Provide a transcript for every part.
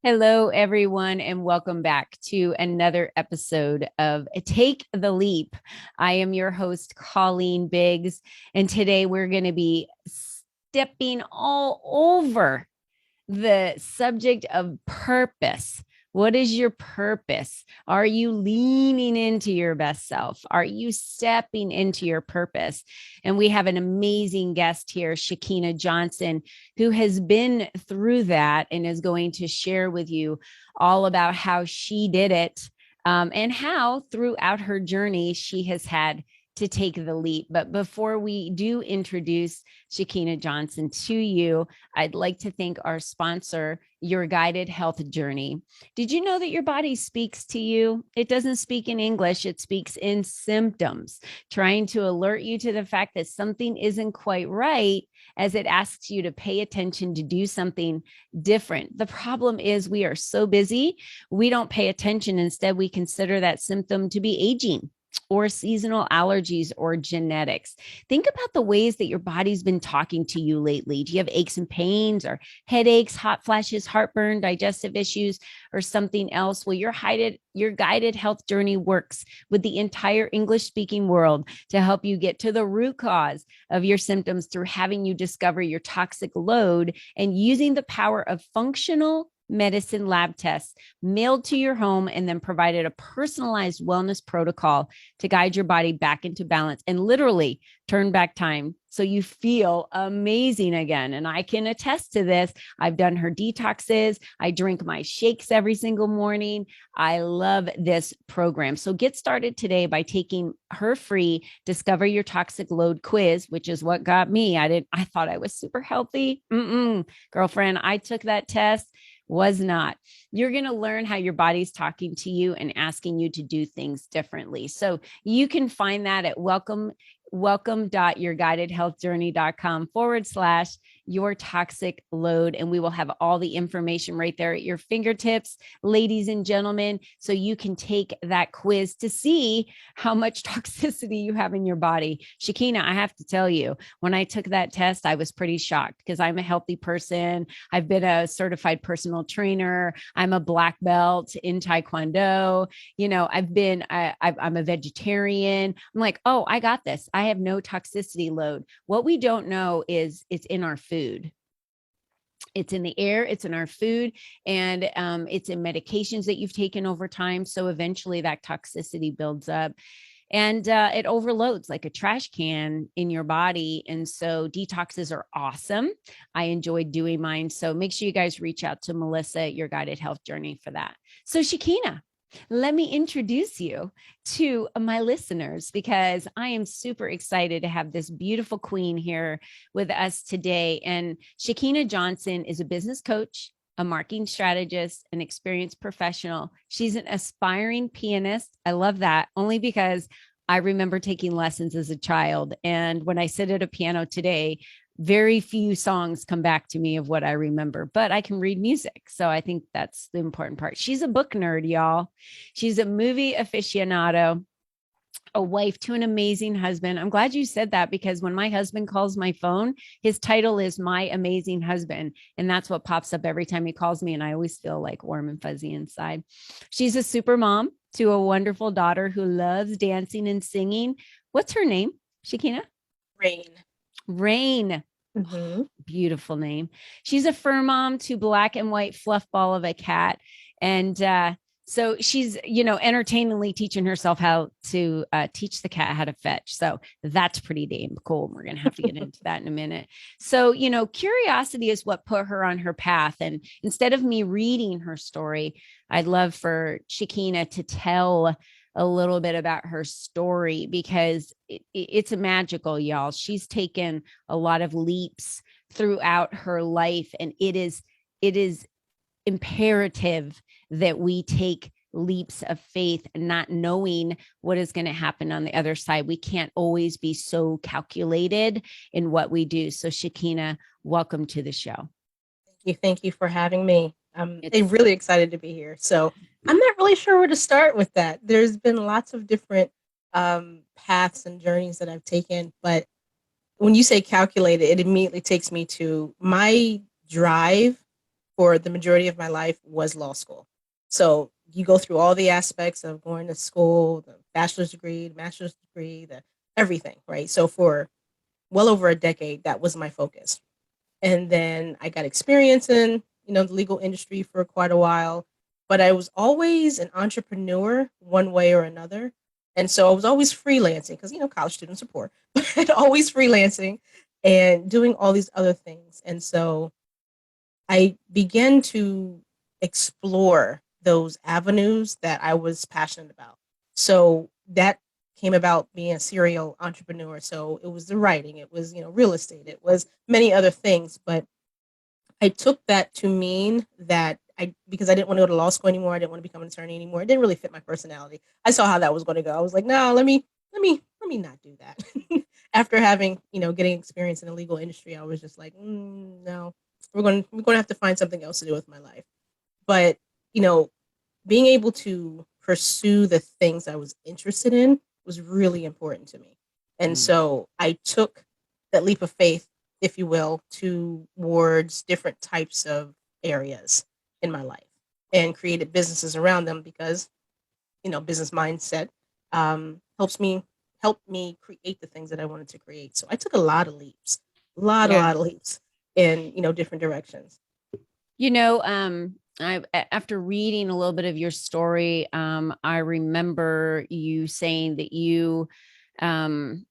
Hello, everyone, and welcome back to another episode of Take the Leap. I am your host, Colleen Biggs, and today we're going to be stepping all over the subject of purpose. What is your purpose? Are you leaning into your best self? Are you stepping into your purpose? And we have an amazing guest here, Shakeena Johnson, who has been through that and is going to share with you all about how she did it, and how throughout her journey she has had to take the leap. But before we do introduce Shakeena Johnson to you, I'd like to thank our sponsor, Your Guided Health Journey. Did you know that your body speaks to you? It doesn't speak in English, it speaks in symptoms, trying to alert you to the fact that something isn't quite right as it asks you to pay attention to do something different. The problem is we are so busy, we don't pay attention. Instead, we consider that symptom to be aging or seasonal allergies or genetics. Think about the ways that your body's been talking to you lately. Do you have aches and pains or headaches, hot flashes, heartburn, digestive issues, or something else? Well, your guided health journey works with the entire English speaking world to help you get to the root cause of your symptoms through having you discover your toxic load and using the power of functional medicine lab tests mailed to your home and then provided a personalized wellness protocol to guide your body back into balance and literally turn back time so you feel amazing again. And I can attest to this. I've done her detoxes. I drink my shakes every single morning. I love this program. So get started today by taking her free Discover Your Toxic Load quiz, which is what got me. I thought I was super healthy. Girlfriend, I took that test, was not. You're going to learn how your body's talking to you and asking you to do things differently. So you can find that at welcome.yourguidedhealthjourney.com/ your toxic load. And we will have all the information right there at your fingertips, ladies and gentlemen, so you can take that quiz to see how much toxicity you have in your body. Shakeena, I have to tell you, when I took that test, I was pretty shocked because I'm a healthy person. I've been a certified personal trainer. I'm a black belt in Taekwondo. I'm a vegetarian. I'm like, oh, I got this. I have no toxicity load. What we don't know is it's in our food. It's in the air, it's in our food, and it's in medications that you've taken over time. So eventually that toxicity builds up and it overloads like a trash can in your body. And so detoxes are awesome. I enjoyed doing mine. So make sure you guys reach out to Melissa at Your Guided Health Journey for that. So Shakeena, let me introduce you to my listeners because I am super excited to have this beautiful queen here with us today. And Shakeena Johnson is a business coach, a marketing strategist, an experienced professional. She's an aspiring pianist. I love that only because I remember taking lessons as a child. And when I sit at a piano today, very few songs come back to me of what I remember, but I can read music. So I think that's the important part. She's a book nerd, y'all. She's a movie aficionado, a wife to an amazing husband. I'm glad you said that because when my husband calls my phone, his title is My Amazing Husband. And that's what pops up every time he calls me. And I always feel like warm and fuzzy inside. She's a super mom to a wonderful daughter who loves dancing and singing. What's her name, Shakeena? Rain. Rain. hmm Oh, beautiful name. She's a fur mom to black and white fluff ball of a cat. And so she's, entertainingly teaching herself how to teach the cat how to fetch. So that's pretty damn cool. We're going to have to get into that in a minute. So, curiosity is what put her on her path. And instead of me reading her story, I'd love for Shakeena to tell a little bit about her story because it's a magical, y'all. She's taken a lot of leaps throughout her life, and it is imperative that we take leaps of faith, not knowing what is going to happen on the other side. We can't always be so calculated in what we do. So Shakeena, welcome to the show. Thank you for having me. I'm It's really excited to be here. So I'm not really sure where to start with that. There's been lots of different paths and journeys that I've taken, but when you say calculated, it immediately takes me to my drive for the majority of my life was law school. So you go through all the aspects of going to school, the bachelor's degree, the master's degree, the everything, right? So for well over a decade, that was my focus. And then I got experience in, the legal industry for quite a while, but I was always an entrepreneur one way or another. And so I was always freelancing because, college students are poor, but always freelancing and doing all these other things. And so I began to explore those avenues that I was passionate about. So that came about being a serial entrepreneur. So it was the writing, it was, real estate, it was many other things. But I took that to mean that because I didn't want to go to law school anymore, I didn't want to become an attorney anymore. It didn't really fit my personality. I saw how that was going to go. I was like, no, let me not do that. After having, getting experience in the legal industry, I was just like, no, we're going to have to find something else to do with my life. But, you know, being able to pursue the things I was interested in was really important to me. And Mm. so I took that leap of faith, if you will, towards different types of areas in my life and created businesses around them because, business mindset helped me create the things that I wanted to create. So I took a lot of leaps, a Yeah. lot of leaps in, different directions. After reading a little bit of your story, I remember you saying that you um,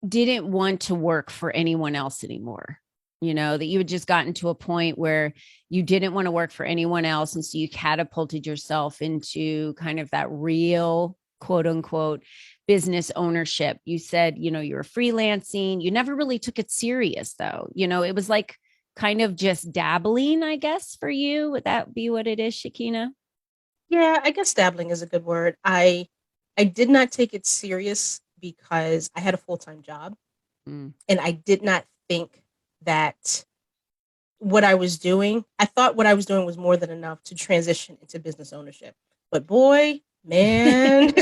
didn't want to work for anyone else anymore. That you had just gotten to a point where you didn't want to work for anyone else. And so you catapulted yourself into kind of that real, quote unquote, business ownership. You said, you were freelancing. You never really took it serious, though. It was like kind of just dabbling, I guess, for you. Would that be what it is, Shakeena? Yeah, I guess dabbling is a good word. I did not take it serious because I had a full-time job Mm. and I did not think that what I was doing, I thought what I was doing was more than enough to transition into business ownership. But boy, man,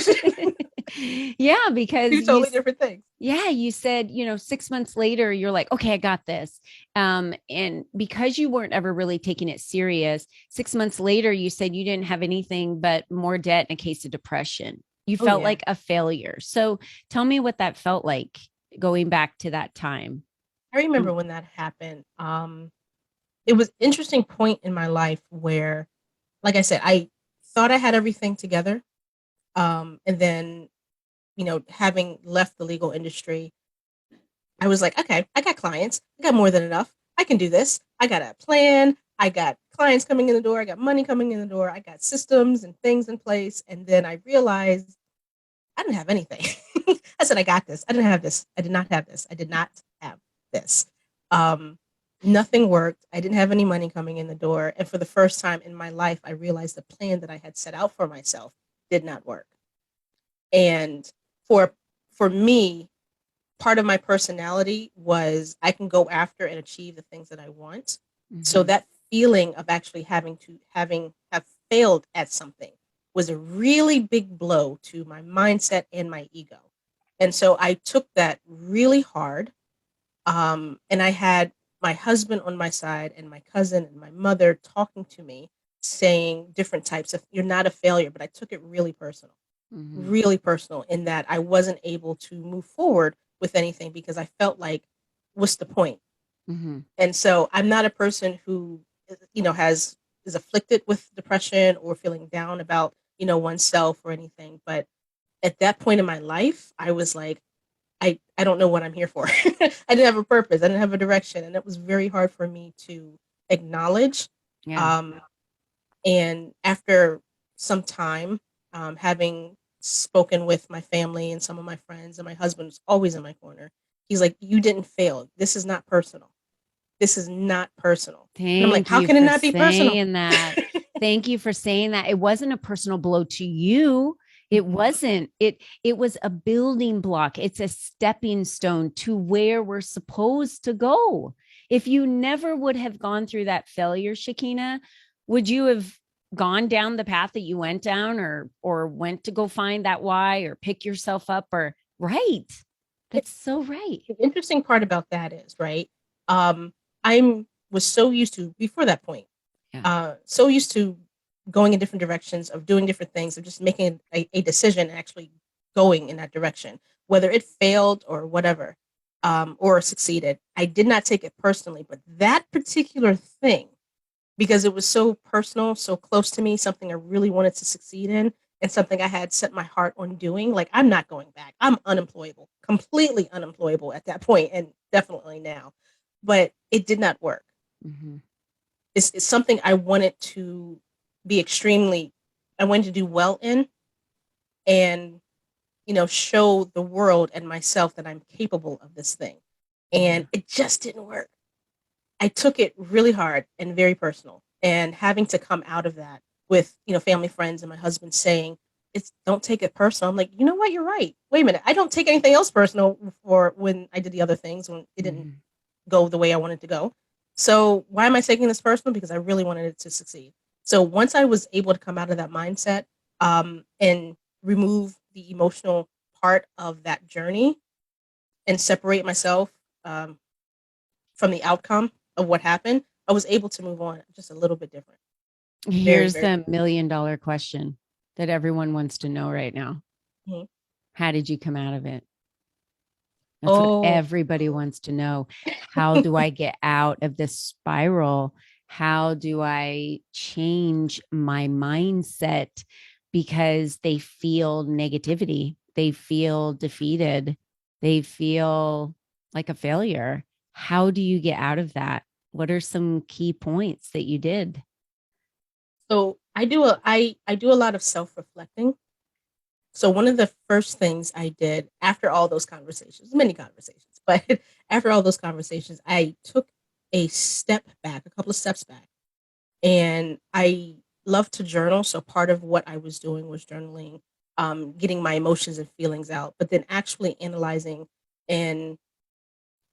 Yeah, because two totally different things. you said, 6 months later, you're like, okay, I got this. And because you weren't ever really taking it serious, 6 months later, you said you didn't have anything but more debt and a case of depression. You Oh felt yeah. like a failure. So tell me what that felt like going back to that time. I remember when that happened. It was an interesting point in my life where, like I said, I thought I had everything together. And then, having left the legal industry, I was like, okay, I got clients. I got more than enough. I can do this. I got a plan. I got clients coming in the door. I got money coming in the door. I got systems and things in place. And then I realized I didn't have anything. I said, I got this. I didn't have this. I did not have this. I did not have this. Um, Nothing worked. I didn't have any money coming in the door. And for the first time in my life, I realized the plan that I had set out for myself did not work. And for for me, part of my personality was I can go after and achieve the things that I want. So Mm-hmm. that feeling of actually have failed at something was a really big blow to my mindset and my ego. And so I took that really hard. And I had my husband on my side and my cousin and my mother talking to me saying different types of you're not a failure, but I took it Mm-hmm. really personal in that I wasn't able to move forward with anything because I felt like, what's the point? Mm-hmm. And so I'm not a person who, has is afflicted with depression or feeling down about, oneself or anything. But at that point in my life, I was like, I don't know what I'm here for. I didn't have a purpose. I didn't have a direction. And it was very hard for me to acknowledge. Yeah. Um, and after some time, having spoken with my family and some of my friends, and my husband was always in my corner, he's like, "You didn't fail. This is not personal. This is not personal." And I'm like, Thank "How you can it for not be personal?" saying that. Thank you for saying that. It wasn't a personal blow to you. It Mhm. wasn't. It was a building block. It's a stepping stone to where we're supposed to go. If you never would have gone through that failure, Shakina, would you have gone down the path that you went down or went to go find that why or pick yourself up or right? It, That's so right. the interesting part about that is, right? Um, I'm was so used to before that point. Yeah. So used to going in different directions, of doing different things, of just making a decision and actually going in that direction, whether it failed or whatever, or succeeded. I did not take it personally, but that particular thing, because it was so personal, so close to me, something I really wanted to succeed in, and something I had set my heart on doing. Like, I'm not going back. I'm unemployable, completely unemployable at that point, and definitely now. But it did not work. Mm-hmm. It's something I wanted to be extremely, I wanted to do well in, and show the world and myself that I'm capable of this thing. Yeah. And it just didn't work. I took it really hard and very personal. And having to come out of that with, family, friends, and my husband saying, "It's don't take it personal." I'm like, you know what? You're right. Wait a minute. I don't take anything else personal for when I did the other things when it didn't Mm-hmm. go the way I wanted to go. So why am I taking this personal? Because I really wanted it to succeed. So once I was able to come out of that mindset, and remove the emotional part of that journey and separate myself, um, from the outcome of what happened, I was able to move on just a little bit different. Very, Here's very the different. $1 million question that everyone wants to know right now. Mhm. How did you come out of it? That's what Oh, everybody wants to know. How do I get out of this spiral? How do I change my mindset? Because they feel negativity, they feel defeated, they feel like a failure. How do you get out of that? What are some key points that you did? so I do a lot of self reflecting. So one of the first things I did after all those conversations, many conversations, but after all those conversations, I took a step back, a couple of steps back, and I love to journal. So part of what I was doing was journaling, getting my emotions and feelings out, but then actually analyzing and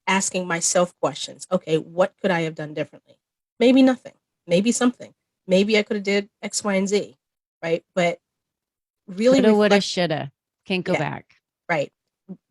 asking myself questions. Okay, what could I have done differently? Maybe nothing. Maybe something. Maybe I could have did X, Y, and Z, right? But really Coulda, woulda, reflect. shoulda. Can't go Yeah, back. right.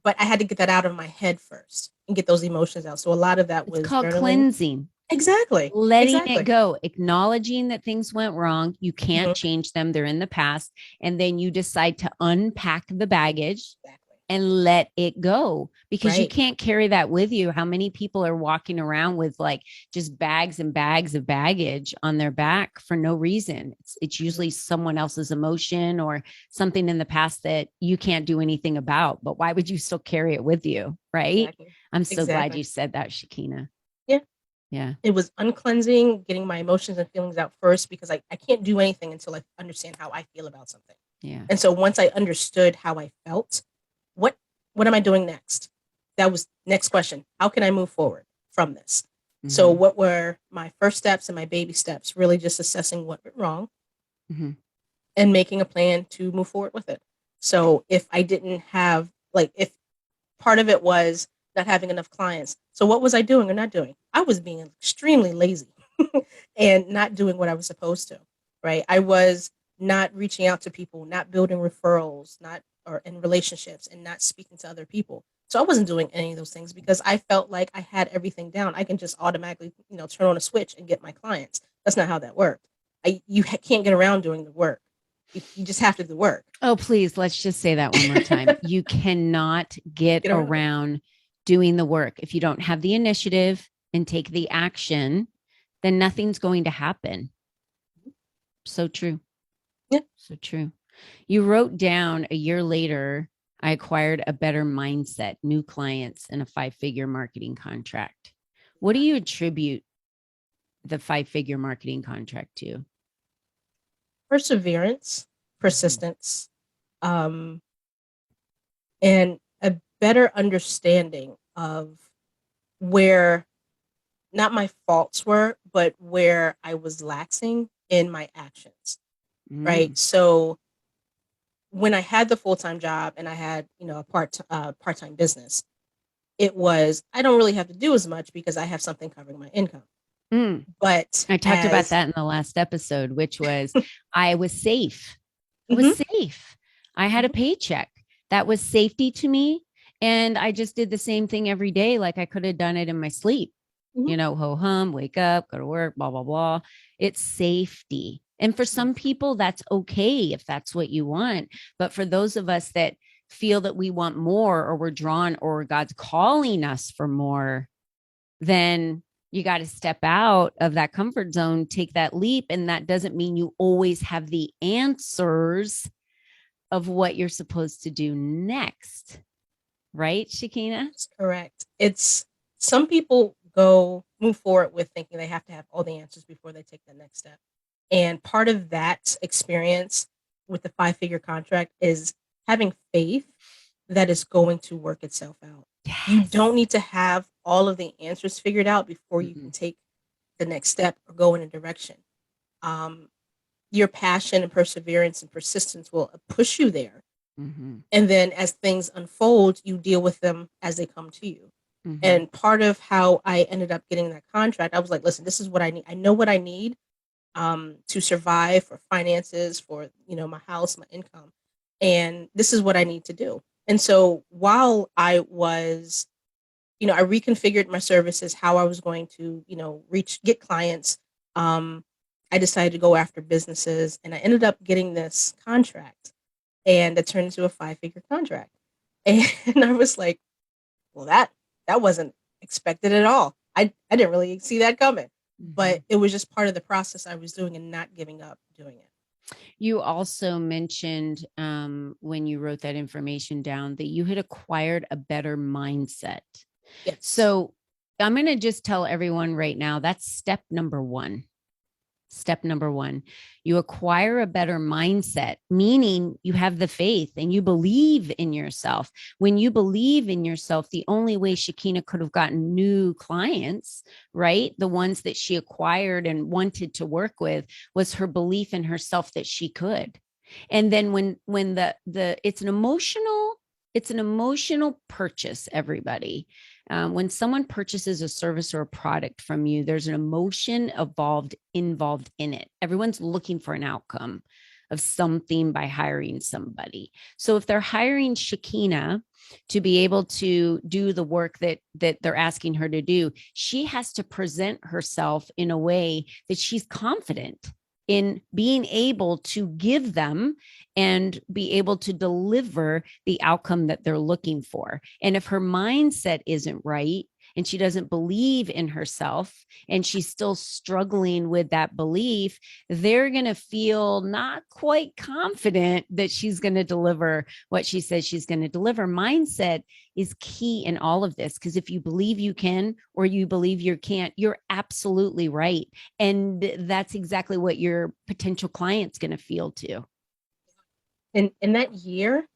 But I had to get that out of my head first and get those emotions out. So a lot of that It's was called journaling. cleansing. Exactly. Letting it Exactly. go, acknowledging that things went wrong. You can't Mhm. change them, they're in the past. And then you decide to unpack the baggage Exactly. and let it go because you Right. can't carry that with you. How many people are walking around with like just bags and bags of baggage on their back for no reason? It's Mhm. usually someone else's emotion or something in the past that you can't do anything about. But why would you still carry it with you? Right. Exactly. I'm so glad Exactly. you said that, Shakeena. Yeah. Yeah. It was uncleansing, getting my emotions and feelings out first because I can't do anything until I understand how I feel about something. Yeah. And so once I understood how I felt, what what am I doing next? That was next question. How can I move forward from this? So Mm-hmm. what were my first steps and my baby steps? Really just assessing what went wrong Mm-hmm. and making a plan to move forward with it. So if I didn't have, like, if part of it was not having enough clients. So what was I doing or not doing? I was being extremely lazy and not doing what I was supposed to, right? I was not reaching out to people, not building referrals, not or in relationships and not speaking to other people. So I wasn't doing any of those things because I felt like I had everything down. I can just automatically, turn on a switch and get my clients. That's not how that worked. You can't get around doing the work. You just have to do the work. Oh, please, let's just say that one more time. You cannot get Get around it. around doing the work. If you don't have the initiative and take the action, then nothing's going to happen. So true. Yeah. So true. You wrote down a year later, I acquired a better mindset, new clients, and a 5 figure marketing contract. What do you attribute the 5 figure marketing contract to? Perseverance, Mhm. persistence, um, and a better understanding of where not my faults were, but where I was laxing in my actions. Right. Mm, So when I had the full time job and I had a part time business, it was I don't really have to do as much because I have something covering my income. mm. But I talked about as that in the last episode, which was I was safe. I was Mhm, safe. I had a mhm, paycheck. That was safety to me. And I just did the same thing every day, like I could have done it in my sleep. Mhm. Ho hum, wake up, go to work, blah, blah, blah. It's safety. And for some Safety. people, that's okay if that's what you want. But for those of us that feel that we want more, or we're drawn, or God's calling us for more, then you got to step out of that comfort zone, take that leap. And that doesn't mean you always have the answers of what you're supposed to do next. Right, Shakeena? That's correct. It's some people go move forward with thinking they have to have all the answers before they take the next step. And part of that experience with the five-figure contract is having faith that is going to work itself out. You don't Yes. need to have all of the answers figured out before you Mm-mm. can take the next step or go in a direction. Um, your passion and perseverance and persistence will push you there. Mm-hmm. And then as things unfold, you deal with them as they come to you. Mm-hmm. And part of how I ended up getting that contract, I was like, listen, this is what I need. I know what I need to survive, for finances, for my house, my income, and this is what I need to do. And so while I was, I reconfigured my services, how I was going to, get clients. Um, I decided to go after businesses, and I ended up getting this contract, and it turned into a five-figure contract. And I was like, well, that wasn't expected at all. I didn't really see that coming, Mm-hmm. but it was just part of the process I was doing and not giving up doing it. You also mentioned when you wrote that information down that you had acquired a better mindset. Yes. So I'm going to just tell everyone right now that's step number one. Step number one, you acquire a better mindset, meaning you have the faith and you believe in yourself. When you believe in yourself, the only way Shakeena could have gotten new clients, right? The ones that she acquired and wanted to work with, was her belief in herself that she could. And then when the it's an emotional purchase, everybody. When someone purchases a service or a product from you, there's an emotion involved in it. Everyone's looking for an outcome of something by hiring somebody. So if they're hiring Shakeena to be able to do the work that they're asking her to do, she has to present herself in a way that she's confident in being able to give them and be able to deliver the outcome that they're looking for. And if her mindset isn't right, and she doesn't believe in herself, and she's still struggling with that belief, they're going to feel not quite confident that she's going to deliver what she says she's going to deliver. Mindset is key in all of this, because if you believe you can or you believe you can't, you're absolutely right. And that's exactly what your potential client's going to feel too. And that year,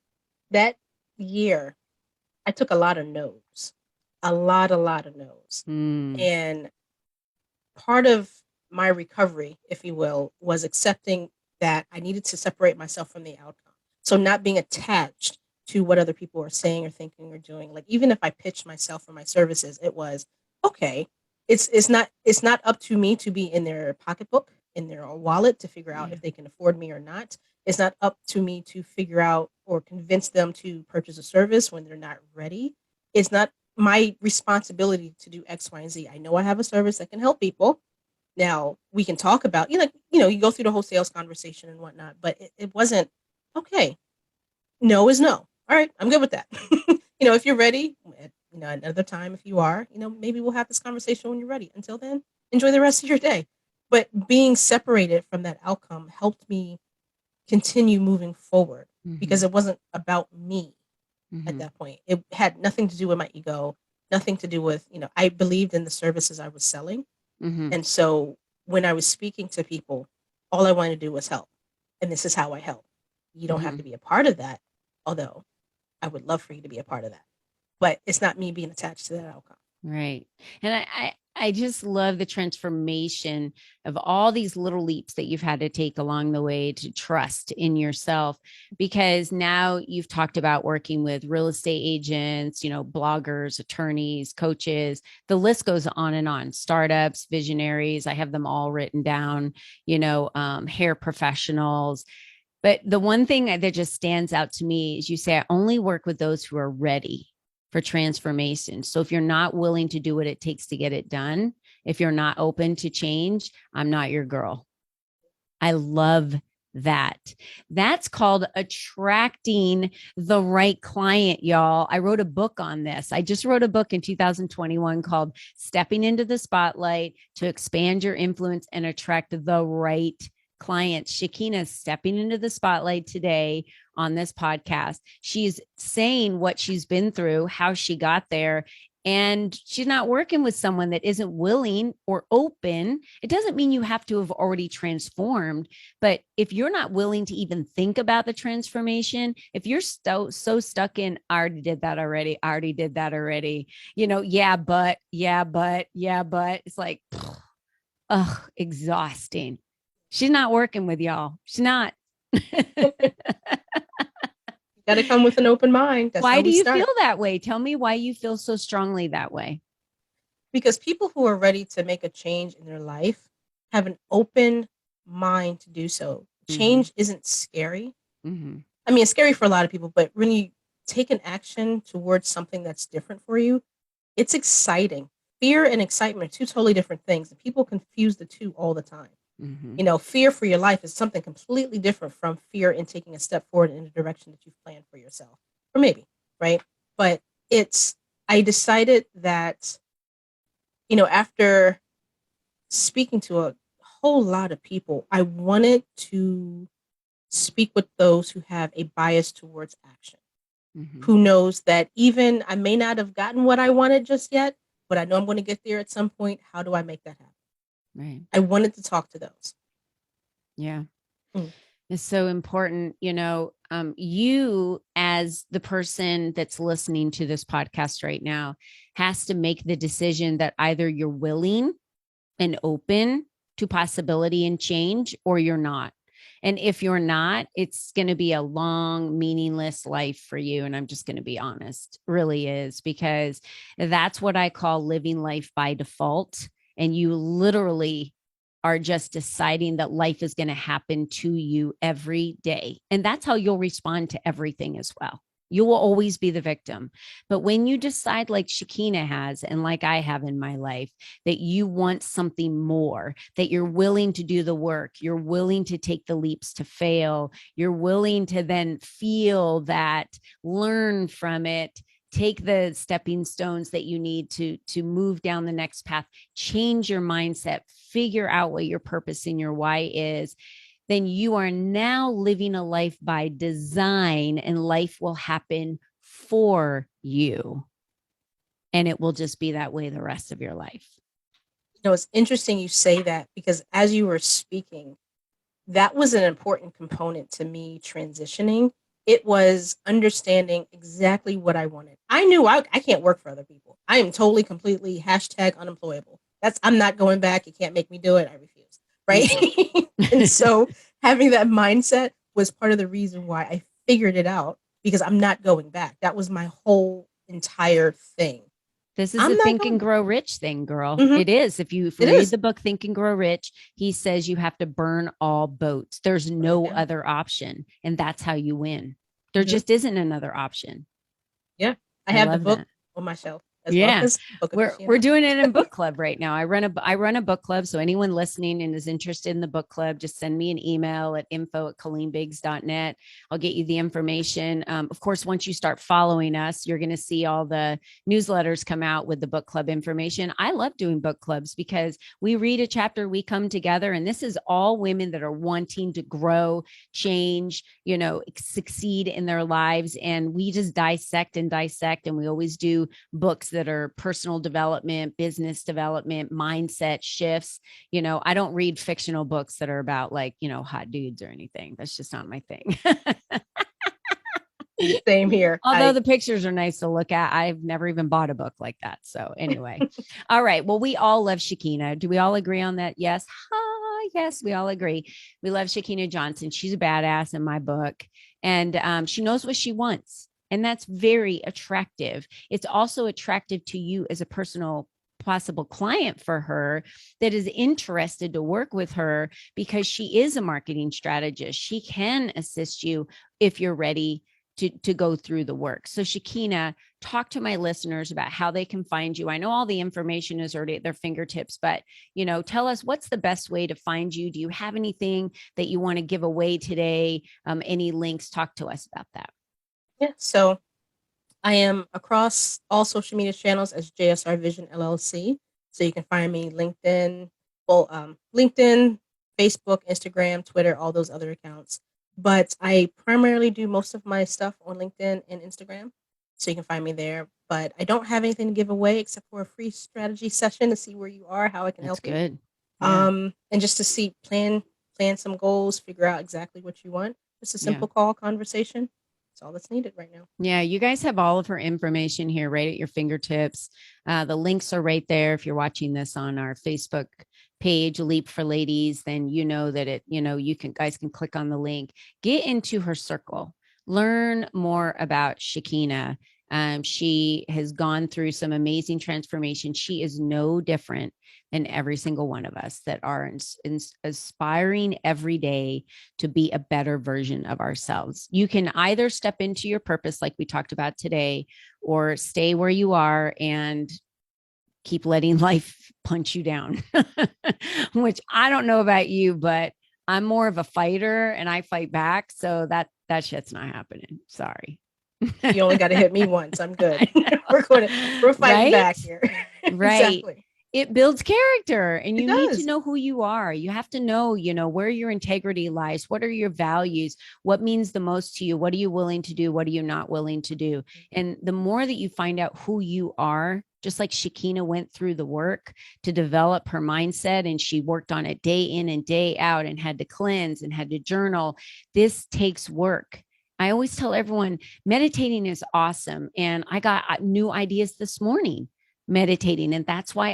I took a lot of no's, a lot of no's. Mm, And part of my recovery, if you will, was accepting that I needed to separate myself from the outcome. So not being attached to what other people are saying or thinking or doing. Like even if I pitched myself for my services, it was okay. It's not up to me to be in their pocketbook, in their wallet to figure out yeah. if they can afford me or not. It's not up to me to figure out or convince them to purchase a service when they're not ready. It's not my responsibility to do X, Y, and Z. I know I have a service that can help people. Now we can talk about, you go through the whole sales conversation and whatnot, but it wasn't okay. No is no. All right, I'm good with that. If you're ready, another time, if you are, maybe we'll have this conversation when you're ready. Until then, enjoy the rest of your day. But being separated from that outcome helped me continue moving forward Mm-hmm, because it wasn't about me at mm-hmm, that point. It had nothing to do with my ego, nothing to do with, I believed in the services I was selling. mm-hmm, And so when I was speaking to people, all I wanted to do was help. And this is how I help. You don't have mm-hmm. to be a part of that, although I would love for you to be a part of that. But it's not me being attached to that outcome. Right. And I just love the transformation of all these little leaps that you've had to take along the way to trust in yourself, because now you've talked about working with real estate agents, bloggers, attorneys, coaches, the list goes on and on, startups, visionaries. I have them all written down, hair professionals. But the one thing that just stands out to me is you say, I only work with those who are ready for transformation. So if you're not willing to do what it takes to get it done, if you're not open to change, I'm not your girl. I love that. That's called attracting the right client, y'all. I wrote a book on this. I just wrote a book in 2021 called Stepping into the Spotlight to Expand Your Influence and Attract the Right Clients. Shakeena is stepping into the spotlight today on this podcast. She's saying what she's been through, how she got there, and she's not working with someone that isn't willing or open. It doesn't mean you have to have already transformed, but if you're not willing to even think about the transformation, if you're so stuck in, I already did that already, I already did that already, yeah, but, it's like, ugh, exhausting. She's not working with y'all. She's not. Got to come with an open mind. That's Why how do we you start. feel that way? Tell me why you feel so strongly that way. Because people who are ready to make a change in their life have an open mind to do so. Mm-hmm. Change isn't scary. Mm-hmm. I mean, it's scary for a lot of people, but when you take an action towards something that's different for you, it's exciting. Fear and excitement are two totally different things, and people confuse the two all the time. Mm-hmm. Fear for your life is something completely different from fear in taking a step forward in a direction that you've planned for yourself. Or maybe, right? But I decided that, after speaking to a whole lot of people, I wanted to speak with those who have a bias towards action, Mm-hmm. who knows that even I may not have gotten what I wanted just yet, but I know I'm going to get there at some point. How do I make that happen? Right. I wanted to talk to those. Yeah. Mm. It's so important. You as the person that's listening to this podcast right now has to make the decision that either you're willing and open to possibility and change or you're not. And if you're not, it's going to be a long, meaningless life for you. And I'm just going to be honest, really is, because that's what I call living life by default. And you literally are just deciding that life is going to happen to you every day. And that's how you'll respond to everything as well. You will always be the victim. But when you decide, like Shakeena has, and like I have in my life, that you want something more, that you're willing to do the work, you're willing to take the leaps to fail, you're willing to then feel that, learn from it, take the stepping stones that you need to move down the next path, change your mindset, figure out what your purpose and your why is, then you are now living a life by design, and life will happen for you. And it will just be that way the rest of your life. It's interesting you say that, because as you were speaking, that was an important component to me transitioning. It was understanding exactly what I wanted. I knew I can't work for other people. I am totally, completely #unemployable. I'm not going back. You can't make me do it. I refuse. Right. And so having that mindset was part of the reason why I figured it out, because I'm not going back. That was my whole entire thing. This is a I'm not Think going and back. Grow Rich thing, girl. Mm-hmm. It is. If you It read is. the book Think and Grow Rich, he says you have to burn all boats. There's no other option. And that's how you win. There just isn't another option. Yeah. I I have the love book that. on my shelf, as well Yeah. as Book We're Aficionado. doing it in book club right now. I run a book club. So anyone listening and is interested in the book club, just send me an email at info@colleenbiggs.net. I'll get you the information. Of course, once you start following us, you're going to see all the newsletters come out with the book club information. I love doing book clubs because we read a chapter, we come together, and this is all women that are wanting to grow, change, succeed in their lives. And we just dissect, and we always do books that are personal development, business development, mindset shifts. I don't read fictional books that are about hot dudes or anything. That's just not my thing. Same here. Although the pictures are nice to look at, I've never even bought a book like that. So anyway, all right. Well, we all love Shakeena. Do we all agree on that? Yes. Yes, we all agree. We love Shakeena Johnson. She's a badass in my book, and she knows what she wants. And that's very attractive. It's also attractive to you as a personal possible client for her that is interested to work with her, because she is a marketing strategist. She can assist you if you're ready to go through the work. So Shakeena, talk to my listeners about how they can find you. I know all the information is already at their fingertips, but tell us what's the best way to find you. Do you have anything that you want to give away today? Any links? Talk to us about that. Yeah. So I am across all social media channels as JSR Vision LLC. So you can find me LinkedIn, Facebook, Instagram, Twitter, all those other accounts. But I primarily do most of my stuff on LinkedIn and Instagram. So you can find me there. But I don't have anything to give away except for a free strategy session to see where you are, how I can That's help you. good. Yeah. And just to see plan some goals, figure out exactly what you want. Just a Yeah. simple call conversation. That's all that's needed right now. Yeah, you guys have all of her information here right at your fingertips. The links are right there. If you're watching this on our Facebook page, Leap for Ladies, then you know that you guys can click on the link, get into her circle, learn more about Shakeena. She has gone through some amazing transformation. She is no different than every single one of us that are aspiring every day to be a better version of ourselves. You can either step into your purpose, like we talked about today, or stay where you are and keep letting life punch you down, which I don't know about you, but I'm more of a fighter and I fight back. So that shit's not happening. Sorry. You only got to hit me once. I'm good. We're fighting Right? back here. Right. Exactly. It builds character and It you need to does. know who you are. You have to know, where your integrity lies. What are your values? What means the most to you? What are you willing to do? What are you not willing to do? And the more that you find out who you are, just like Shakeena went through the work to develop her mindset and she worked on it day in and day out and had to cleanse and had to journal. This takes work. I always tell everyone meditating is awesome. And I got new ideas this morning meditating, and that's why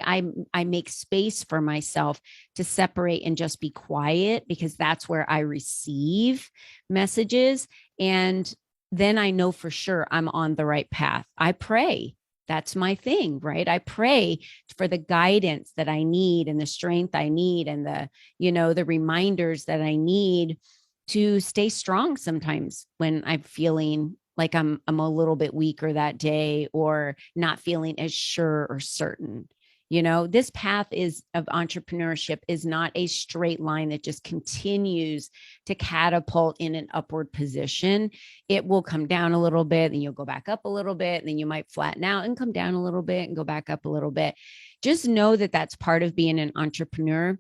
I make space for myself to separate and just be quiet, because that's where I receive messages, and then I know for sure I'm on the right path. I pray. That's my thing, right? I pray for the guidance that I need and the strength I need and the reminders that I need to stay strong sometimes when I'm feeling like I'm a little bit weaker that day or not feeling as sure or certain. This path is of entrepreneurship is not a straight line that just continues to catapult in an upward position. It will come down a little bit, and you'll go back up a little bit, and then you might flatten out and come down a little bit and go back up a little bit. Just know that that's part of being an entrepreneur.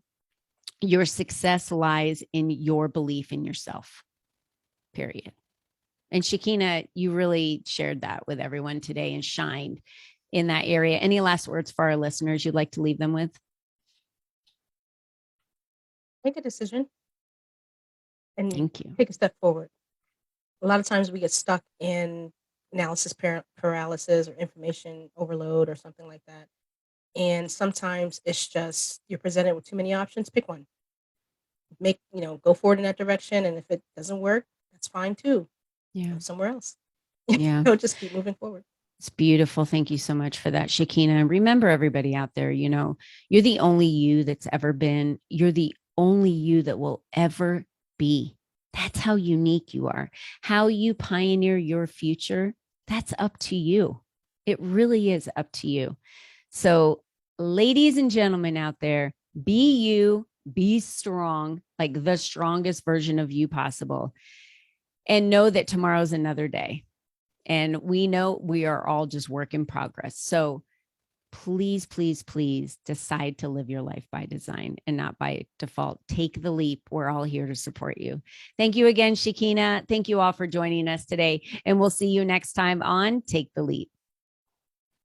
Your success lies in your belief in yourself, period. And Shakeena, you really shared that with everyone today and shined in that area. Any last words for our listeners you'd like to leave them with? Make a decision and Thank you. take a step forward. A lot of times we get stuck in analysis paralysis or information overload or something like that. And sometimes it's just you're presented with too many options. Pick one. Go forward in that direction. And if it doesn't work, that's fine too. Yeah. Go somewhere else. Yeah. Just keep moving forward. It's beautiful. Thank you so much for that, Shakeena. And remember, everybody out there, you're the only you that's ever been. You're the only you that will ever be. That's how unique you are. How you pioneer your future, that's up to you. It really is up to you. So, ladies and gentlemen out there, be you, be strong, like the strongest version of you possible, and know that tomorrow's another day. And we know we are all just work in progress. So, please, please, please decide to live your life by design and not by default. Take the leap. We're all here to support you. Thank you again, Shakeena. Thank you all for joining us today. And we'll see you next time on Take the Leap.